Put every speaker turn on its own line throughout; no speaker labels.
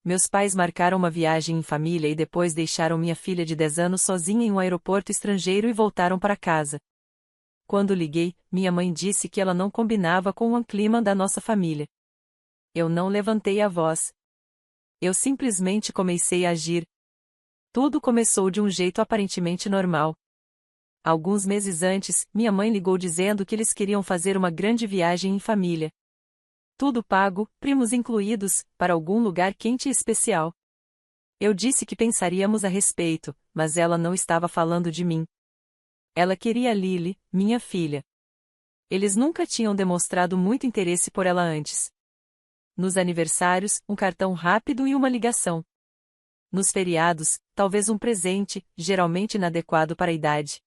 Meus pais marcaram uma viagem em família e depois deixaram minha filha de 10 anos sozinha em um aeroporto estrangeiro e voltaram para casa. Quando liguei, minha mãe disse que ela não combinava com o clima da nossa família. Eu não levantei a voz. Eu simplesmente comecei a agir. Tudo começou de um jeito aparentemente normal. Alguns meses antes, minha mãe ligou dizendo que eles queriam fazer uma grande viagem em família. Tudo pago, primos incluídos, para algum lugar quente e especial. Eu disse que pensaríamos a respeito, mas ela não estava falando de mim. Ela queria Lily, minha filha. Eles nunca tinham demonstrado muito interesse por ela antes. Nos aniversários, um cartão rápido e uma ligação. Nos feriados, talvez um presente, geralmente inadequado para a idade.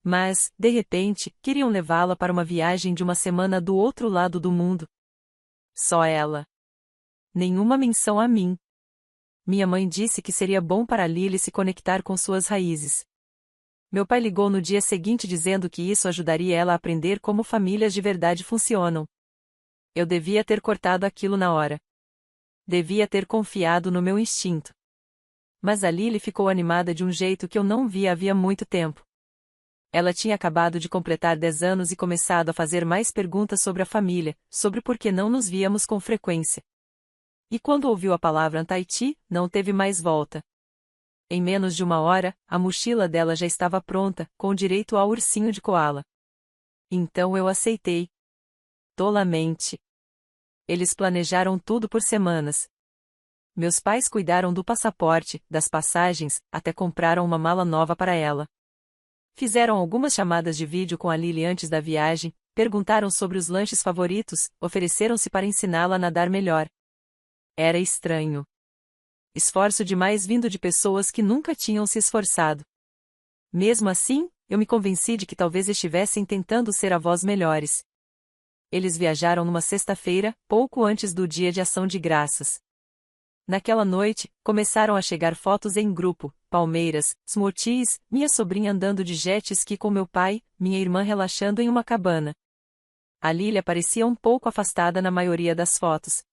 Mas, de repente, queriam levá-la para uma viagem de uma semana do outro lado do mundo. Só ela. Nenhuma menção a mim. Minha mãe disse que seria bom para Lily se conectar com suas raízes. Meu pai ligou no dia seguinte dizendo que isso ajudaria ela a aprender como famílias de verdade funcionam. Eu devia ter cortado aquilo na hora. Devia ter confiado no meu instinto. Mas a Lily ficou animada de um jeito que eu não via havia muito tempo. Ela tinha acabado de completar 10 anos e começado a fazer mais perguntas sobre a família, sobre por que não nos víamos com frequência. E quando ouviu a palavra Tahiti, não teve mais volta. Em menos de uma hora, a mochila dela já estava pronta, com direito ao ursinho de koala. Então eu aceitei. Tolamente. Eles planejaram tudo por semanas. Meus pais cuidaram do passaporte, das passagens, até compraram uma mala nova para ela. Fizeram algumas chamadas de vídeo com a Lily antes da viagem, perguntaram sobre os lanches favoritos, ofereceram-se para ensiná-la a nadar melhor. Era estranho. Esforço demais vindo de pessoas que nunca tinham se esforçado. Mesmo assim, eu me convenci de que talvez estivessem tentando ser avós melhores. Eles viajaram numa sexta-feira, pouco antes do Dia de Ação de Graças. Naquela noite, começaram a chegar fotos em grupo, palmeiras, smoothies, minha sobrinha andando de jet ski com meu pai, minha irmã relaxando em uma cabana. A Lily parecia um pouco afastada na maioria das fotos.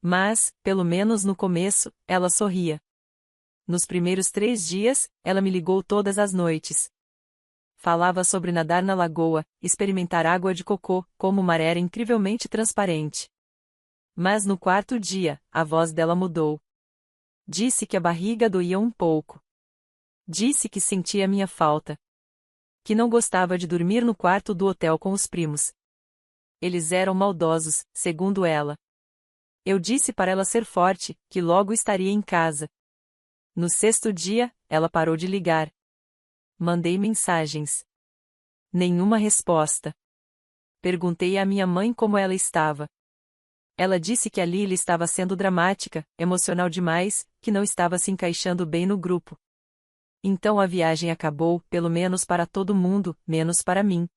Mas, pelo menos no começo, ela sorria. Nos primeiros 3 dias, ela me ligou todas as noites. Falava sobre nadar na lagoa, experimentar água de cocô, como o mar era incrivelmente transparente. Mas no 4º dia, a voz dela mudou. Disse que a barriga doía um pouco. Disse que sentia minha falta. Que não gostava de dormir no quarto do hotel com os primos. Eles eram maldosos, segundo ela. Eu disse para ela ser forte, que logo estaria em casa. No 6º dia, ela parou de ligar. Mandei mensagens. Nenhuma resposta. Perguntei à minha mãe como ela estava. Ela disse que a Lily estava sendo dramática, emocional demais, que não estava se encaixando bem no grupo. Então a viagem acabou, pelo menos para todo mundo, menos para mim.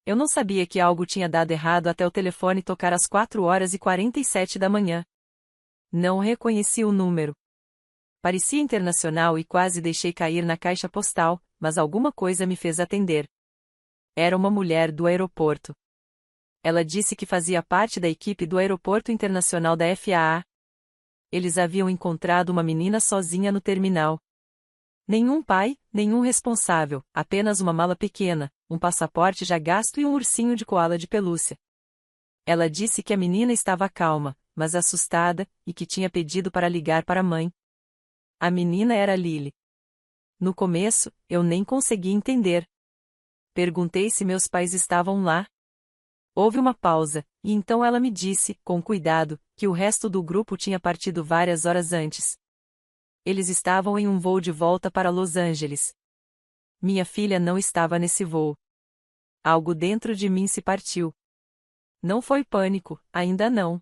Eu não sabia que algo tinha dado errado até o telefone tocar às 4h47 da manhã. Não reconheci o número. Parecia internacional e quase deixei cair na caixa postal, mas alguma coisa me fez atender. Era uma mulher do aeroporto. Ela disse que fazia parte da equipe do Aeroporto Internacional da FAA. Eles haviam encontrado uma menina sozinha no terminal. Nenhum pai, nenhum responsável, apenas uma mala pequena, um passaporte já gasto e um ursinho de koala de pelúcia. Ela disse que a menina estava calma, mas assustada, e que tinha pedido para ligar para a mãe. A menina era Lily. No começo, eu nem consegui entender. Perguntei se meus pais estavam lá. Houve uma pausa, e então ela me disse, com cuidado, que o resto do grupo tinha partido várias horas antes. Eles estavam em um voo de volta para Los Angeles. Minha filha não estava nesse voo. Algo dentro de mim se partiu. Não foi pânico, ainda não.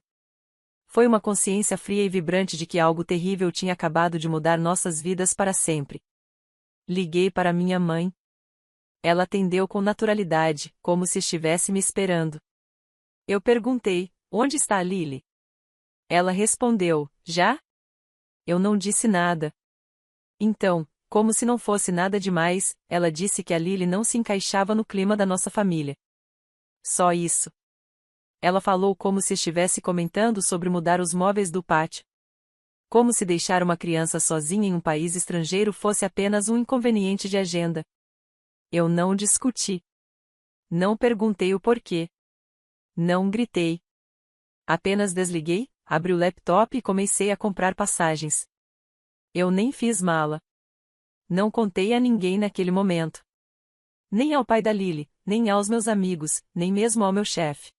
Foi uma consciência fria e vibrante de que algo terrível tinha acabado de mudar nossas vidas para sempre. Liguei para minha mãe. Ela atendeu com naturalidade, como se estivesse me esperando. Eu perguntei, onde está a Lily? Ela respondeu, já? Eu não disse nada. Então, como se não fosse nada demais, ela disse que a Lily não se encaixava no clima da nossa família. Só isso. Ela falou como se estivesse comentando sobre mudar os móveis do pátio. Como se deixar uma criança sozinha em um país estrangeiro fosse apenas um inconveniente de agenda. Eu não discuti. Não perguntei o porquê. Não gritei. Apenas desliguei, abri o laptop e comecei a comprar passagens. Eu nem fiz mala. Não contei a ninguém naquele momento. Nem ao pai da Lily, nem aos meus amigos, nem mesmo ao meu chefe.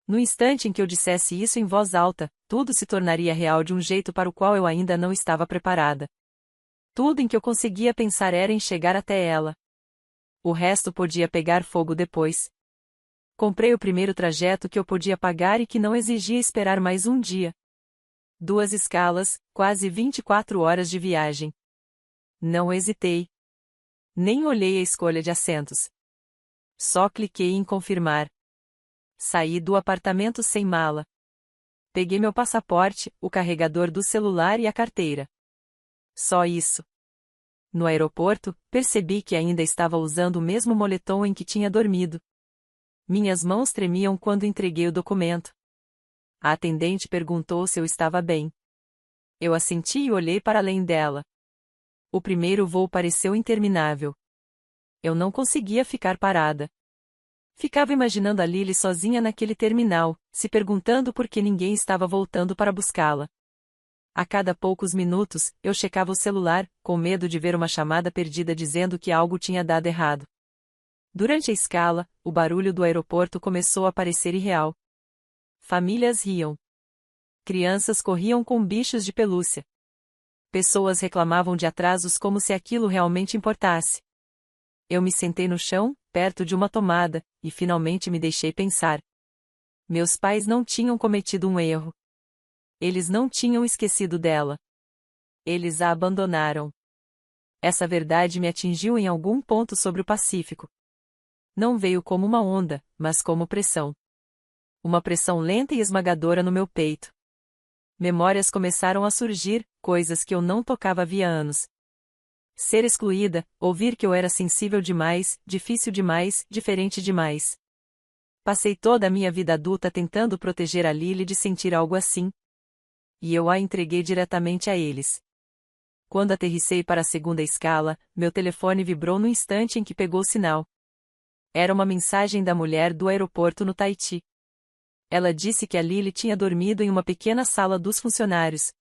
No instante em que eu dissesse isso em voz alta, tudo se tornaria real de um jeito para o qual eu ainda não estava preparada. Tudo em que eu conseguia pensar era em chegar até ela. O resto podia pegar fogo depois. Comprei o primeiro trajeto que eu podia pagar e que não exigia esperar mais um dia. 2 escalas, quase 24 horas de viagem. Não hesitei. Nem olhei a escolha de assentos. Só cliquei em confirmar. Saí do apartamento sem mala. Peguei meu passaporte, o carregador do celular e a carteira. Só isso. No aeroporto, percebi que ainda estava usando o mesmo moletom em que tinha dormido. Minhas mãos tremiam quando entreguei o documento. A atendente perguntou se eu estava bem. Eu assenti e olhei para além dela. O primeiro voo pareceu interminável. Eu não conseguia ficar parada. Ficava imaginando a Lily sozinha naquele terminal, se perguntando por que ninguém estava voltando para buscá-la. A cada poucos minutos, eu checava o celular, com medo de ver uma chamada perdida dizendo que algo tinha dado errado. Durante a escala, o barulho do aeroporto começou a parecer irreal. Famílias riam. Crianças corriam com bichos de pelúcia. Pessoas reclamavam de atrasos como se aquilo realmente importasse. Eu me sentei no chão, perto de uma tomada, e finalmente me deixei pensar. Meus pais não tinham cometido um erro. Eles não tinham esquecido dela. Eles a abandonaram. Essa verdade me atingiu em algum ponto sobre o Pacífico. Não veio como uma onda, mas como pressão. Uma pressão lenta e esmagadora no meu peito. Memórias começaram a surgir, coisas que eu não tocava havia anos. Ser excluída, ouvir que eu era sensível demais, difícil demais, diferente demais. Passei toda a minha vida adulta tentando proteger a Lily de sentir algo assim. E eu a entreguei diretamente a eles. Quando aterrissei para a segunda escala, meu telefone vibrou no instante em que pegou o sinal. Era uma mensagem da mulher do aeroporto no Tahiti. Ela disse que a Lily tinha dormido em uma pequena sala dos funcionários.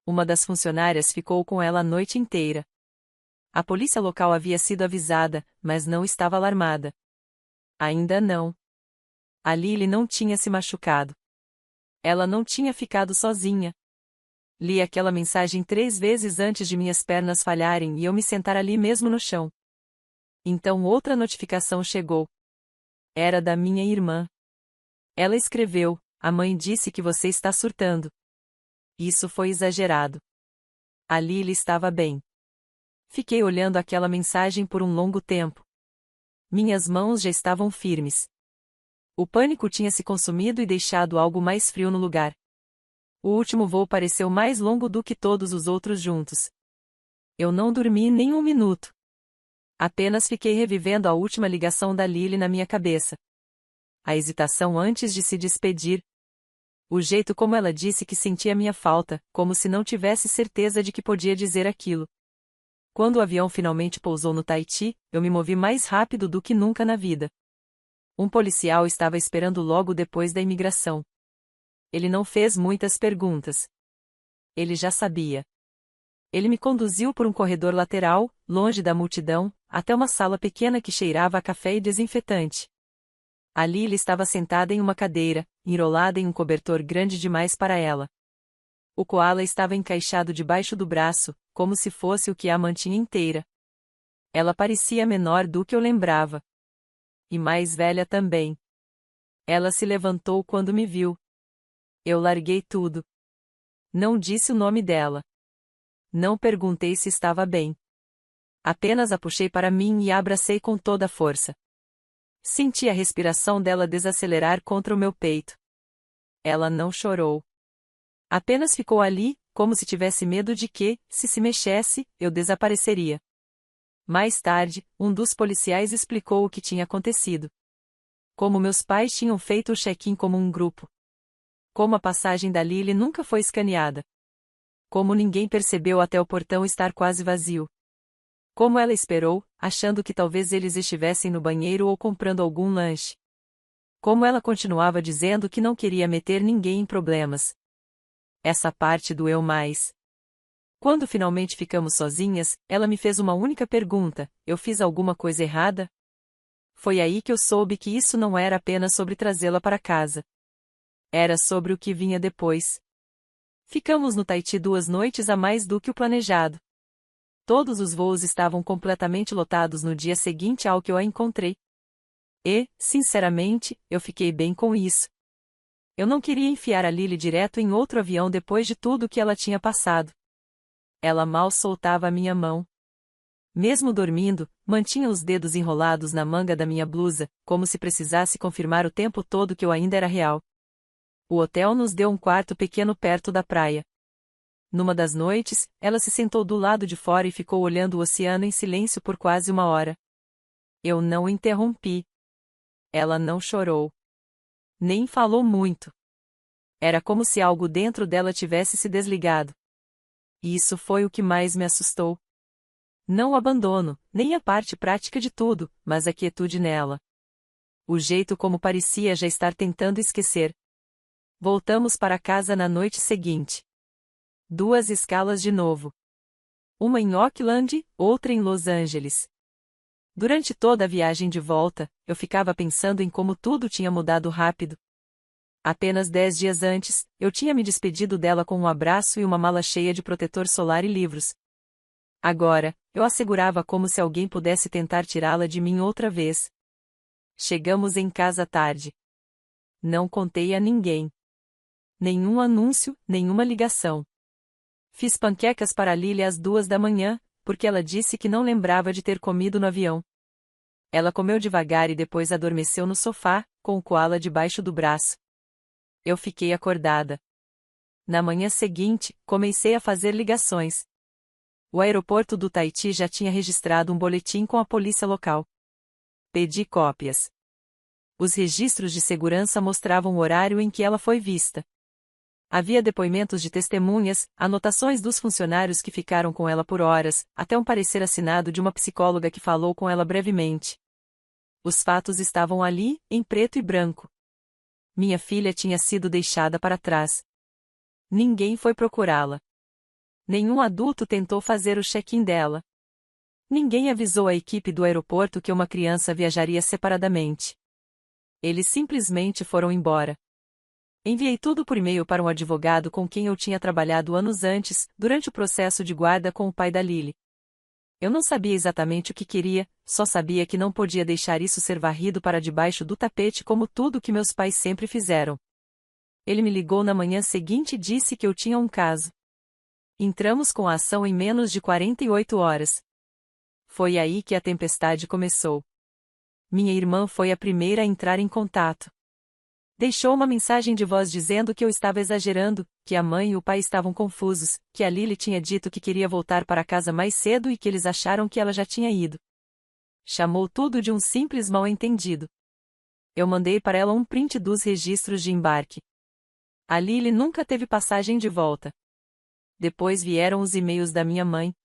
Uma das funcionárias ficou com ela a noite inteira. A polícia local havia sido avisada, mas não estava alarmada. Ainda não. A Lily não tinha se machucado. Ela não tinha ficado sozinha. Li aquela mensagem 3 vezes antes de minhas pernas falharem e eu me sentar ali mesmo no chão. Então outra notificação chegou. Era da minha irmã. Ela escreveu: "A mãe disse que você está surtando." Isso foi exagerado. A Lily estava bem. Fiquei olhando aquela mensagem por um longo tempo. Minhas mãos já estavam firmes. O pânico tinha se consumido e deixado algo mais frio no lugar. O último voo pareceu mais longo do que todos os outros juntos. Eu não dormi nem um minuto. Apenas fiquei revivendo a última ligação da Lily na minha cabeça. A hesitação antes de se despedir. O jeito como ela disse que sentia minha falta, como se não tivesse certeza de que podia dizer aquilo. Quando o avião finalmente pousou no Tahiti, eu me movi mais rápido do que nunca na vida. Um policial estava esperando logo depois da imigração. Ele não fez muitas perguntas. Ele já sabia. Ele me conduziu por um corredor lateral, longe da multidão, até uma sala pequena que cheirava a café e desinfetante. Ali ele estava sentada em uma cadeira, enrolada em um cobertor grande demais para ela. O koala estava encaixado debaixo do braço, como se fosse o que a mantinha inteira. Ela parecia menor do que eu lembrava. E mais velha também. Ela se levantou quando me viu. Eu larguei tudo. Não disse o nome dela. Não perguntei se estava bem. Apenas a puxei para mim e a abracei com toda a força. Senti a respiração dela desacelerar contra o meu peito. Ela não chorou. Apenas ficou ali, como se tivesse medo de que, se mexesse, eu desapareceria. Mais tarde, um dos policiais explicou o que tinha acontecido. Como meus pais tinham feito o check-in como um grupo. Como a passagem da Lily nunca foi escaneada. Como ninguém percebeu até o portão estar quase vazio. Como ela esperou, achando que talvez eles estivessem no banheiro ou comprando algum lanche. Como ela continuava dizendo que não queria meter ninguém em problemas. Essa parte doeu mais. Quando finalmente ficamos sozinhas, ela me fez uma única pergunta: eu fiz alguma coisa errada? Foi aí que eu soube que isso não era apenas sobre trazê-la para casa. Era sobre o que vinha depois. Ficamos no Tahiti 2 noites a mais do que o planejado. Todos os voos estavam completamente lotados no dia seguinte ao que eu a encontrei. E, sinceramente, eu fiquei bem com isso. Eu não queria enfiar a Lily direto em outro avião depois de tudo que ela tinha passado. Ela mal soltava a minha mão. Mesmo dormindo, mantinha os dedos enrolados na manga da minha blusa, como se precisasse confirmar o tempo todo que eu ainda era real. O hotel nos deu um quarto pequeno perto da praia. Numa das noites, ela se sentou do lado de fora e ficou olhando o oceano em silêncio por quase 1 hora. Eu não interrompi. Ela não chorou. Nem falou muito. Era como se algo dentro dela tivesse se desligado. E isso foi o que mais me assustou. Não o abandono, nem a parte prática de tudo, mas a quietude nela. O jeito como parecia já estar tentando esquecer. Voltamos para casa na noite seguinte. 2 escalas de novo. Uma em Auckland, outra em Los Angeles. Durante toda a viagem de volta, eu ficava pensando em como tudo tinha mudado rápido. Apenas 10 dias antes, eu tinha me despedido dela com um abraço e uma mala cheia de protetor solar e livros. Agora, eu a segurava como se alguém pudesse tentar tirá-la de mim outra vez. Chegamos em casa tarde. Não contei a ninguém. Nenhum anúncio, nenhuma ligação. Fiz panquecas para Lily às 2 da manhã, porque ela disse que não lembrava de ter comido no avião. Ela comeu devagar e depois adormeceu no sofá, com o koala debaixo do braço. Eu fiquei acordada. Na manhã seguinte, comecei a fazer ligações. O aeroporto do Tahiti já tinha registrado um boletim com a polícia local. Pedi cópias. Os registros de segurança mostravam o horário em que ela foi vista. Havia depoimentos de testemunhas, anotações dos funcionários que ficaram com ela por horas, até um parecer assinado de uma psicóloga que falou com ela brevemente. Os fatos estavam ali, em preto e branco. Minha filha tinha sido deixada para trás. Ninguém foi procurá-la. Nenhum adulto tentou fazer o check-in dela. Ninguém avisou a equipe do aeroporto que uma criança viajaria separadamente. Eles simplesmente foram embora. Enviei tudo por e-mail para um advogado com quem eu tinha trabalhado anos antes, durante o processo de guarda com o pai da Lily. Eu não sabia exatamente o que queria, só sabia que não podia deixar isso ser varrido para debaixo do tapete como tudo que meus pais sempre fizeram. Ele me ligou na manhã seguinte e disse que eu tinha um caso. Entramos com a ação em menos de 48 horas. Foi aí que a tempestade começou. Minha irmã foi a primeira a entrar em contato. Deixou uma mensagem de voz dizendo que eu estava exagerando, que a mãe e o pai estavam confusos, que a Lily tinha dito que queria voltar para casa mais cedo e que eles acharam que ela já tinha ido. Chamou tudo de um simples mal-entendido. Eu mandei para ela um print dos registros de embarque. A Lily nunca teve passagem de volta. Depois vieram os e-mails da minha mãe.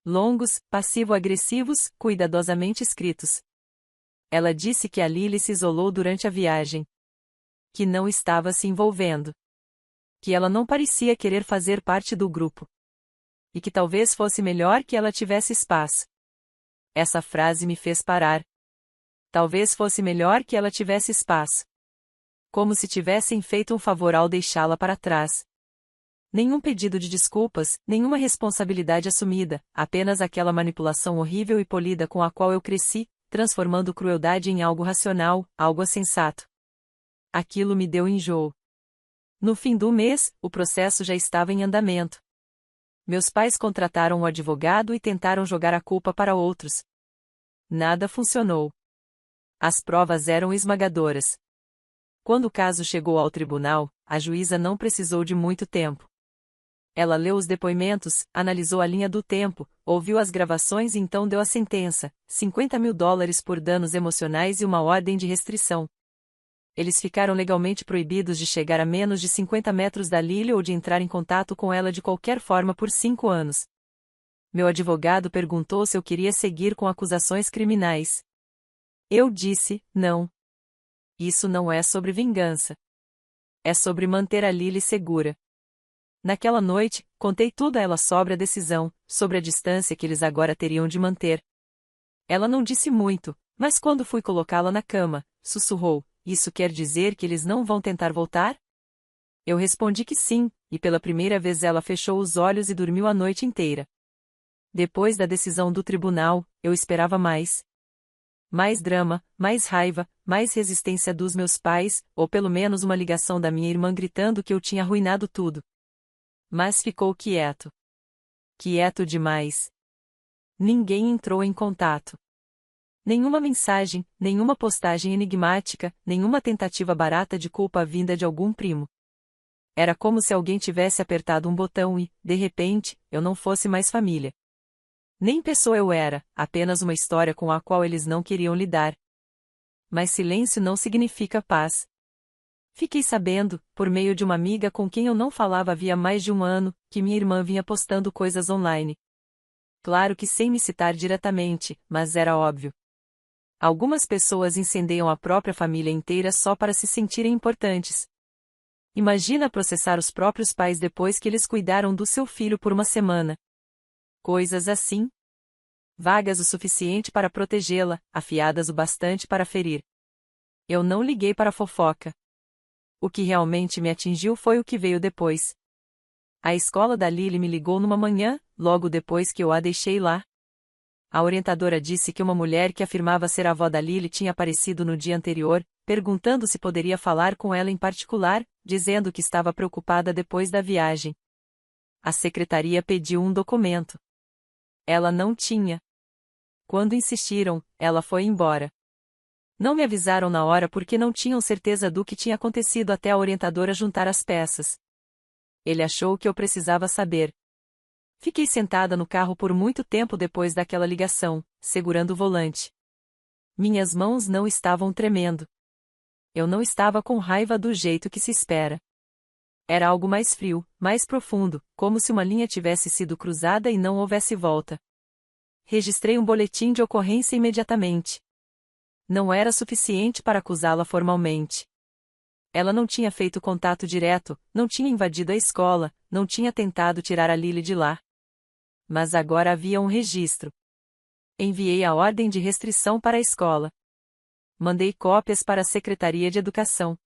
Longos, passivo-agressivos, cuidadosamente escritos. Ela disse que a Lily se isolou durante a viagem. Que não estava se envolvendo. Que ela não parecia querer fazer parte do grupo. E que talvez fosse melhor que ela tivesse espaço. Essa frase me fez parar. Talvez fosse melhor que ela tivesse espaço. Como se tivessem feito um favor ao deixá-la para trás. Nenhum pedido de desculpas, nenhuma responsabilidade assumida, apenas aquela manipulação horrível e polida com a qual eu cresci, transformando crueldade em algo racional, algo sensato. Aquilo me deu enjoo. No fim do mês, o processo já estava em andamento. Meus pais contrataram um advogado e tentaram jogar a culpa para outros. Nada funcionou. As provas eram esmagadoras. Quando o caso chegou ao tribunal, a juíza não precisou de muito tempo. Ela leu os depoimentos, analisou a linha do tempo, ouviu as gravações e então deu a sentença: $50.000 por danos emocionais e uma ordem de restrição. Eles ficaram legalmente proibidos de chegar a menos de 50 metros da Lily ou de entrar em contato com ela de qualquer forma por 5 anos. Meu advogado perguntou se eu queria seguir com acusações criminais. Eu disse, não. Isso não é sobre vingança. É sobre manter a Lily segura. Naquela noite, contei tudo a ela sobre a decisão, sobre a distância que eles agora teriam de manter. Ela não disse muito, mas quando fui colocá-la na cama, sussurrou: "Isso quer dizer que eles não vão tentar voltar?" Eu respondi que sim, e pela primeira vez ela fechou os olhos e dormiu a noite inteira. Depois da decisão do tribunal, eu esperava mais. Mais drama, mais raiva, mais resistência dos meus pais, ou pelo menos uma ligação da minha irmã gritando que eu tinha arruinado tudo. Mas ficou quieto. Quieto demais. Ninguém entrou em contato. Nenhuma mensagem, nenhuma postagem enigmática, nenhuma tentativa barata de culpa vinda de algum primo. Era como se alguém tivesse apertado um botão e, de repente, eu não fosse mais família. Nem pessoa eu era, apenas uma história com a qual eles não queriam lidar. Mas silêncio não significa paz. Fiquei sabendo, por meio de uma amiga com quem eu não falava havia mais de um ano, que minha irmã vinha postando coisas online. Claro que sem me citar diretamente, mas era óbvio. Algumas pessoas incendeiam a própria família inteira só para se sentirem importantes. Imagina processar os próprios pais depois que eles cuidaram do seu filho por uma semana. Coisas assim. Vagas o suficiente para protegê-la, afiadas o bastante para ferir. Eu não liguei para a fofoca. O que realmente me atingiu foi o que veio depois. A escola da Lily me ligou numa manhã, logo depois que eu a deixei lá. A orientadora disse que uma mulher que afirmava ser a avó da Lily tinha aparecido no dia anterior, perguntando se poderia falar com ela em particular, dizendo que estava preocupada depois da viagem. A secretaria pediu um documento. Ela não tinha. Quando insistiram, ela foi embora. Não me avisaram na hora porque não tinham certeza do que tinha acontecido até a orientadora juntar as peças. Ele achou que eu precisava saber. Fiquei sentada no carro por muito tempo depois daquela ligação, segurando o volante. Minhas mãos não estavam tremendo. Eu não estava com raiva do jeito que se espera. Era algo mais frio, mais profundo, como se uma linha tivesse sido cruzada e não houvesse volta. Registrei um boletim de ocorrência imediatamente. Não era suficiente para acusá-la formalmente. Ela não tinha feito contato direto, não tinha invadido a escola, não tinha tentado tirar a Lily de lá. Mas agora havia um registro. Enviei a ordem de restrição para a escola. Mandei cópias para a Secretaria de Educação.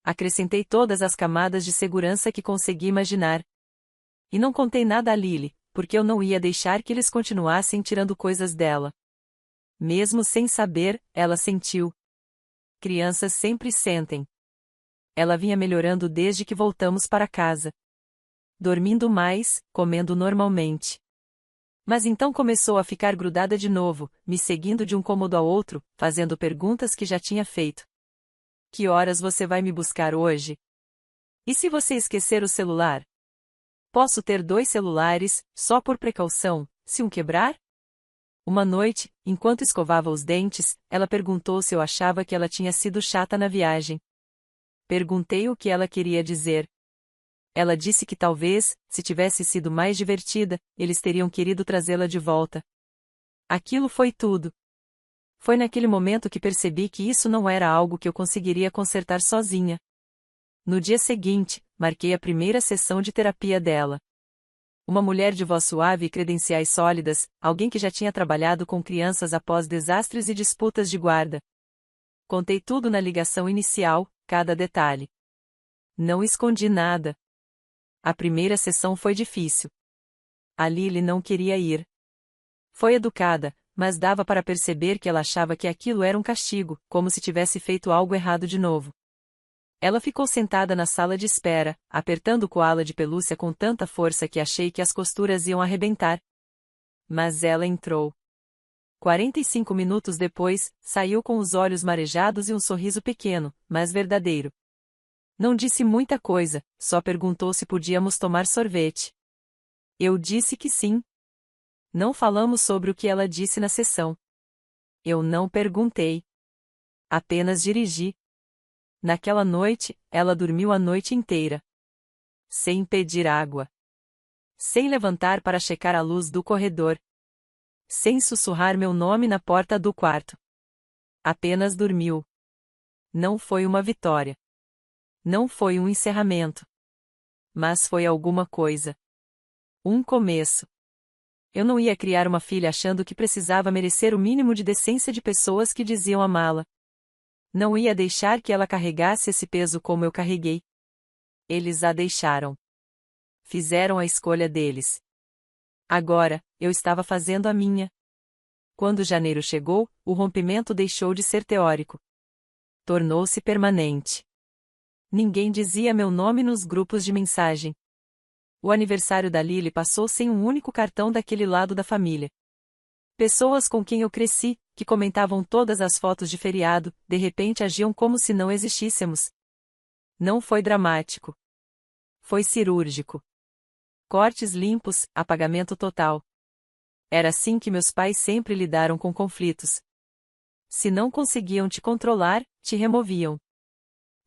Acrescentei todas as camadas de segurança que consegui imaginar. E não contei nada a Lily, porque eu não ia deixar que eles continuassem tirando coisas dela. Mesmo sem saber, ela sentiu. Crianças sempre sentem. Ela vinha melhorando desde que voltamos para casa. Dormindo mais, comendo normalmente. Mas então começou a ficar grudada de novo, me seguindo de um cômodo ao outro, fazendo perguntas que já tinha feito. Que horas você vai me buscar hoje? E se você esquecer o celular? Posso ter 2 celulares, só por precaução, se um quebrar? Uma noite, enquanto escovava os dentes, ela perguntou se eu achava que ela tinha sido chata na viagem. Perguntei o que ela queria dizer. Ela disse que talvez, se tivesse sido mais divertida, eles teriam querido trazê-la de volta. Aquilo foi tudo. Foi naquele momento que percebi que isso não era algo que eu conseguiria consertar sozinha. No dia seguinte, marquei a primeira sessão de terapia dela. Uma mulher de voz suave e credenciais sólidas, alguém que já tinha trabalhado com crianças após desastres e disputas de guarda. Contei tudo na ligação inicial, cada detalhe. Não escondi nada. A primeira sessão foi difícil. A Lily não queria ir. Foi educada, mas dava para perceber que ela achava que aquilo era um castigo, como se tivesse feito algo errado de novo. Ela ficou sentada na sala de espera, apertando o coala de pelúcia com tanta força que achei que as costuras iam arrebentar. Mas ela entrou. 45 minutos depois, saiu com os olhos marejados e um sorriso pequeno, mas verdadeiro. Não disse muita coisa, só perguntou se podíamos tomar sorvete. Eu disse que sim. Não falamos sobre o que ela disse na sessão. Eu não perguntei. Apenas dirigi. Naquela noite, ela dormiu a noite inteira. Sem pedir água. Sem levantar para checar a luz do corredor. Sem sussurrar meu nome na porta do quarto. Apenas dormiu. Não foi uma vitória. Não foi um encerramento. Mas foi alguma coisa. Um começo. Eu não ia criar uma filha achando que precisava merecer o mínimo de decência de pessoas que diziam amá-la. Não ia deixar que ela carregasse esse peso como eu carreguei. Eles a deixaram. Fizeram a escolha deles. Agora, eu estava fazendo a minha. Quando janeiro chegou, o rompimento deixou de ser teórico. Tornou-se permanente. Ninguém dizia meu nome nos grupos de mensagem. O aniversário da Lily passou sem um único cartão daquele lado da família. Pessoas com quem eu cresci, que comentavam todas as fotos de feriado, de repente agiam como se não existíssemos. Não foi dramático. Foi cirúrgico. Cortes limpos, apagamento total. Era assim que meus pais sempre lidaram com conflitos. Se não conseguiam te controlar, te removiam.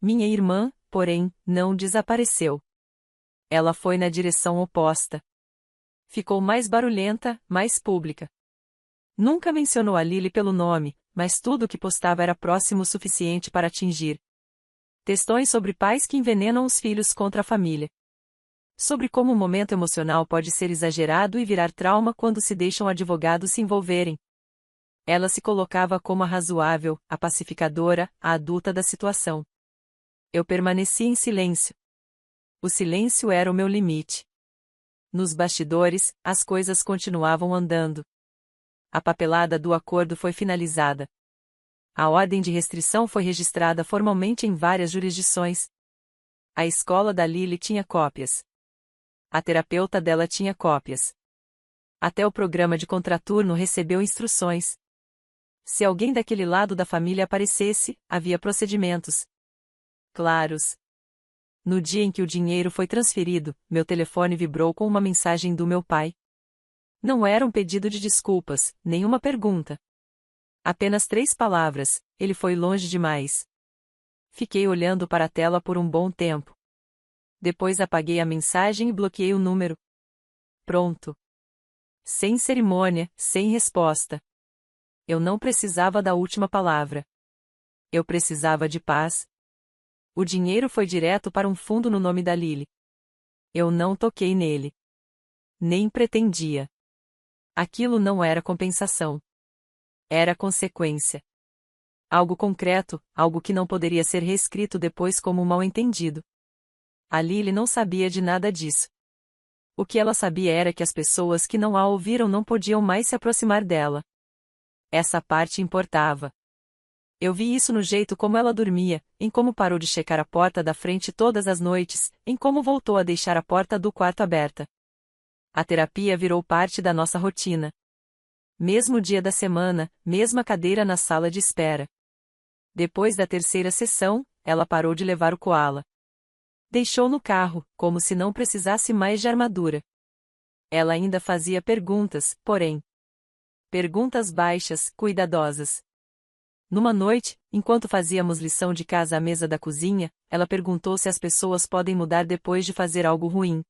Minha irmã, porém, não desapareceu. Ela foi na direção oposta. Ficou mais barulhenta, mais pública. Nunca mencionou a Lily pelo nome, mas tudo o que postava era próximo o suficiente para atingir. Textões sobre pais que envenenam os filhos contra a família. Sobre como o momento emocional pode ser exagerado e virar trauma quando se deixam advogados se envolverem. Ela se colocava como a razoável, a pacificadora, a adulta da situação. Eu permaneci em silêncio. O silêncio era o meu limite. Nos bastidores, as coisas continuavam andando. A papelada do acordo foi finalizada. A ordem de restrição foi registrada formalmente em várias jurisdições. A escola da Lily tinha cópias. A terapeuta dela tinha cópias. Até o programa de contraturno recebeu instruções. Se alguém daquele lado da família aparecesse, havia procedimentos claros. No dia em que o dinheiro foi transferido, meu telefone vibrou com uma mensagem do meu pai. Não era um pedido de desculpas, nem uma pergunta. Apenas 3 palavras: ele foi longe demais. Fiquei olhando para a tela por um bom tempo. Depois apaguei a mensagem e bloqueei o número. Pronto. Sem cerimônia, sem resposta. Eu não precisava da última palavra. Eu precisava de paz. O dinheiro foi direto para um fundo no nome da Lily. Eu não toquei nele. Nem pretendia. Aquilo não era compensação. Era consequência. Algo concreto, algo que não poderia ser reescrito depois como um mal-entendido. A Lily não sabia de nada disso. O que ela sabia era que as pessoas que não a ouviram não podiam mais se aproximar dela. Essa parte importava. Eu vi isso no jeito como ela dormia, em como parou de checar a porta da frente todas as noites, em como voltou a deixar a porta do quarto aberta. A terapia virou parte da nossa rotina. Mesmo dia da semana, mesma cadeira na sala de espera. Depois da 3ª sessão, ela parou de levar o koala. Deixou no carro, como se não precisasse mais de armadura. Ela ainda fazia perguntas, porém. Perguntas baixas, cuidadosas. Numa noite, enquanto fazíamos lição de casa à mesa da cozinha, ela perguntou se as pessoas podem mudar depois de fazer algo ruim.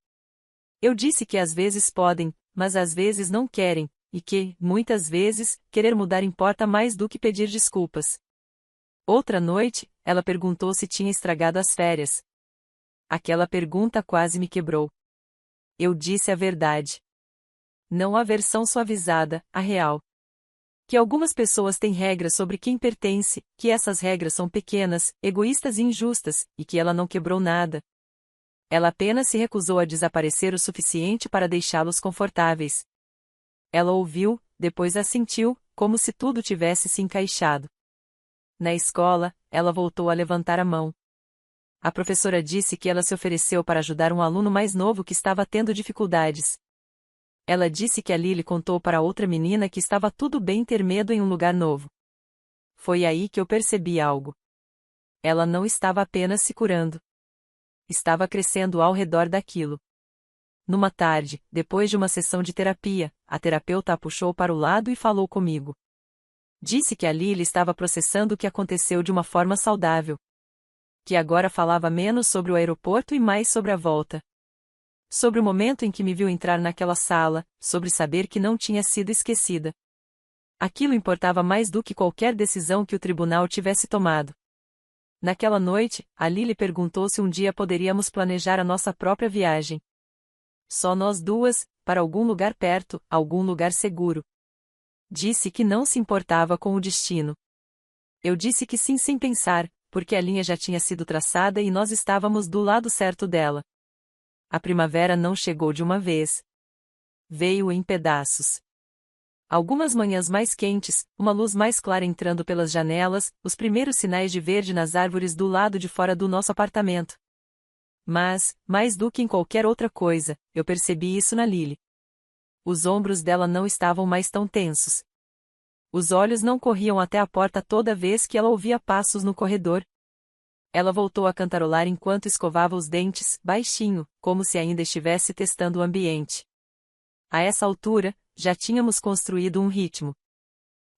Eu disse que às vezes podem, mas às vezes não querem, e que, muitas vezes, querer mudar importa mais do que pedir desculpas. Outra noite, ela perguntou se tinha estragado as férias. Aquela pergunta quase me quebrou. Eu disse a verdade. Não a versão suavizada, a real. Que algumas pessoas têm regras sobre quem pertence, que essas regras são pequenas, egoístas e injustas, e que ela não quebrou nada. Ela apenas se recusou a desaparecer o suficiente para deixá-los confortáveis. Ela ouviu, depois assentiu, como se tudo tivesse se encaixado. Na escola, ela voltou a levantar a mão. A professora disse que ela se ofereceu para ajudar um aluno mais novo que estava tendo dificuldades. Ela disse que a Lily contou para outra menina que estava tudo bem ter medo em um lugar novo. Foi aí que eu percebi algo. Ela não estava apenas se curando. Estava crescendo ao redor daquilo. Numa tarde, depois de uma sessão de terapia, a terapeuta a puxou para o lado e falou comigo. Disse que a Lily estava processando o que aconteceu de uma forma saudável. que agora falava menos sobre o aeroporto e mais sobre a volta. Sobre o momento em que me viu entrar naquela sala, sobre saber que não tinha sido esquecida. Aquilo importava mais do que qualquer decisão que o tribunal tivesse tomado. Naquela noite, a Lily perguntou se um dia poderíamos planejar a nossa própria viagem. Só nós duas, para algum lugar perto, algum lugar seguro. Disse que não se importava com o destino. Eu disse que sim sem pensar, porque a linha já tinha sido traçada e nós estávamos do lado certo dela. A primavera não chegou de uma vez. Veio em pedaços. Algumas manhãs mais quentes, uma luz mais clara entrando pelas janelas, os primeiros sinais de verde nas árvores do lado de fora do nosso apartamento. Mas, mais do que em qualquer outra coisa, eu percebi isso na Lily. Os ombros dela não estavam mais tão tensos. Os olhos não corriam até a porta toda vez que ela ouvia passos no corredor. Ela voltou a cantarolar enquanto escovava os dentes, baixinho, como se ainda estivesse testando o ambiente. A essa altura, já tínhamos construído um ritmo.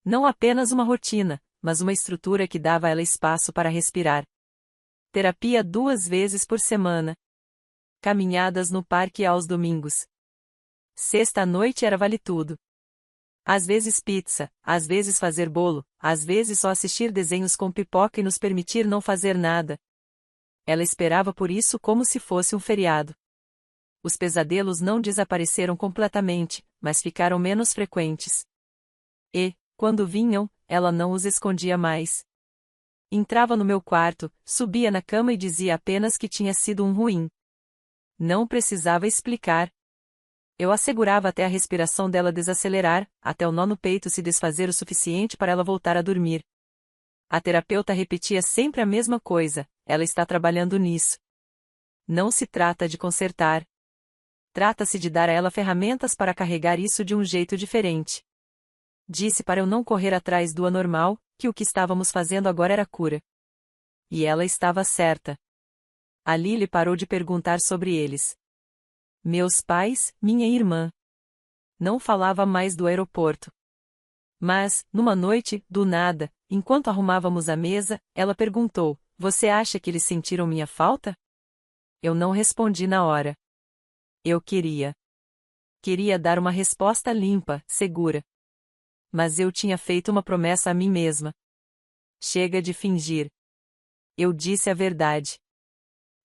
Não apenas uma rotina, mas uma estrutura que dava a ela espaço para respirar. Terapia 2 vezes por semana. Caminhadas no parque aos domingos. Sexta à noite era vale tudo. Às vezes pizza, às vezes fazer bolo, às vezes só assistir desenhos com pipoca e nos permitir não fazer nada. Ela esperava por isso como se fosse um feriado. Os pesadelos não desapareceram completamente, mas ficaram menos frequentes. E, quando vinham, ela não os escondia mais. Entrava no meu quarto, subia na cama e dizia apenas que tinha sido um ruim. Não precisava explicar. Eu assegurava até a respiração dela desacelerar, até o nó no peito se desfazer o suficiente para ela voltar a dormir. A terapeuta repetia sempre a mesma coisa: ela está trabalhando nisso. Não se trata de consertar. Trata-se de dar a ela ferramentas para carregar isso de um jeito diferente. Disse para eu não correr atrás do anormal, que o que estávamos fazendo agora era cura. E ela estava certa. A Lily parou de perguntar sobre eles. Meus pais, minha irmã. Não falava mais do aeroporto. Mas, numa noite, do nada, enquanto arrumávamos a mesa, ela perguntou: Você acha que eles sentiram minha falta? Eu não respondi na hora. Eu queria. Queria dar uma resposta limpa, segura. Mas eu tinha feito uma promessa a mim mesma. Chega de fingir. Eu disse a verdade.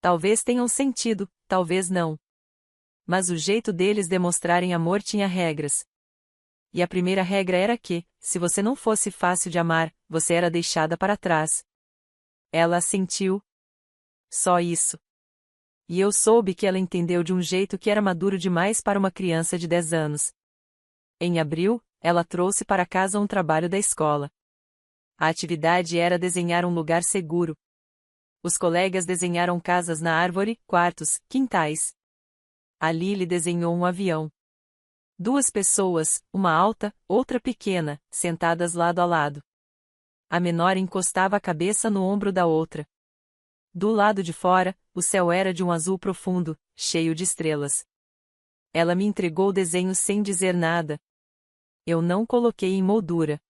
Talvez tenham sentido, talvez não. Mas o jeito deles demonstrarem amor tinha regras. E a primeira regra era que, se você não fosse fácil de amar, você era deixada para trás. Ela assentiu. Só isso. E eu soube que ela entendeu de um jeito que era maduro demais para uma criança de 10 anos. Em abril, ela trouxe para casa um trabalho da escola. A atividade era desenhar um lugar seguro. Os colegas desenharam casas na árvore, quartos, quintais. A Lily desenhou um avião. 2 pessoas, uma alta, outra pequena, sentadas lado a lado. A menor encostava a cabeça no ombro da outra. Do lado de fora, o céu era de um azul profundo, cheio de estrelas. Ela me entregou o desenho sem dizer nada. Eu não coloquei em moldura.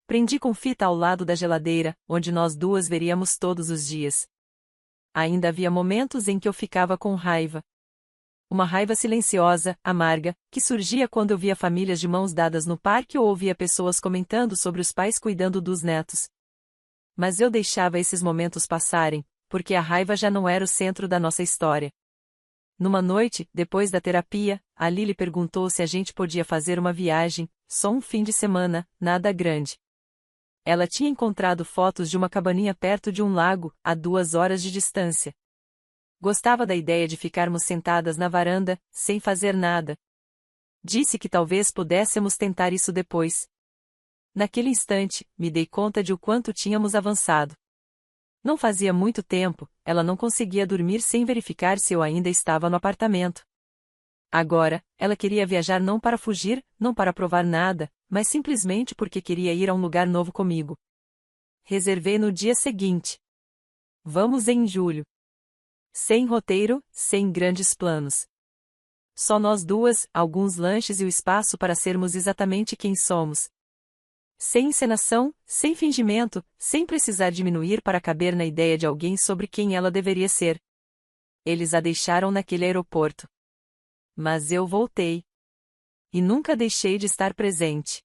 Prendi com fita ao lado da geladeira, onde nós duas veríamos todos os dias. Ainda havia momentos em que eu ficava com raiva. Uma raiva silenciosa, amarga, que surgia quando eu via famílias de mãos dadas no parque ou ouvia pessoas comentando sobre os pais cuidando dos netos. Mas eu deixava esses momentos passarem, porque a raiva já não era o centro da nossa história. Numa noite, depois da terapia, a Lily perguntou se a gente podia fazer uma viagem, só um fim de semana, nada grande. Ela tinha encontrado fotos de uma cabaninha perto de um lago, a 2 horas de distância. Gostava da ideia de ficarmos sentadas na varanda, sem fazer nada. Disse que talvez pudéssemos tentar isso depois. Naquele instante, me dei conta de o quanto tínhamos avançado. Não fazia muito tempo, ela não conseguia dormir sem verificar se eu ainda estava no apartamento. Agora, ela queria viajar não para fugir, não para provar nada, mas simplesmente porque queria ir a um lugar novo comigo. Reservei no dia seguinte. Vamos em julho. Sem roteiro, sem grandes planos. Só nós duas, alguns lanches e o espaço para sermos exatamente quem somos. Sem encenação, sem fingimento, sem precisar diminuir para caber na ideia de alguém sobre quem ela deveria ser. Eles a deixaram naquele aeroporto. Mas eu voltei. E nunca deixei de estar presente.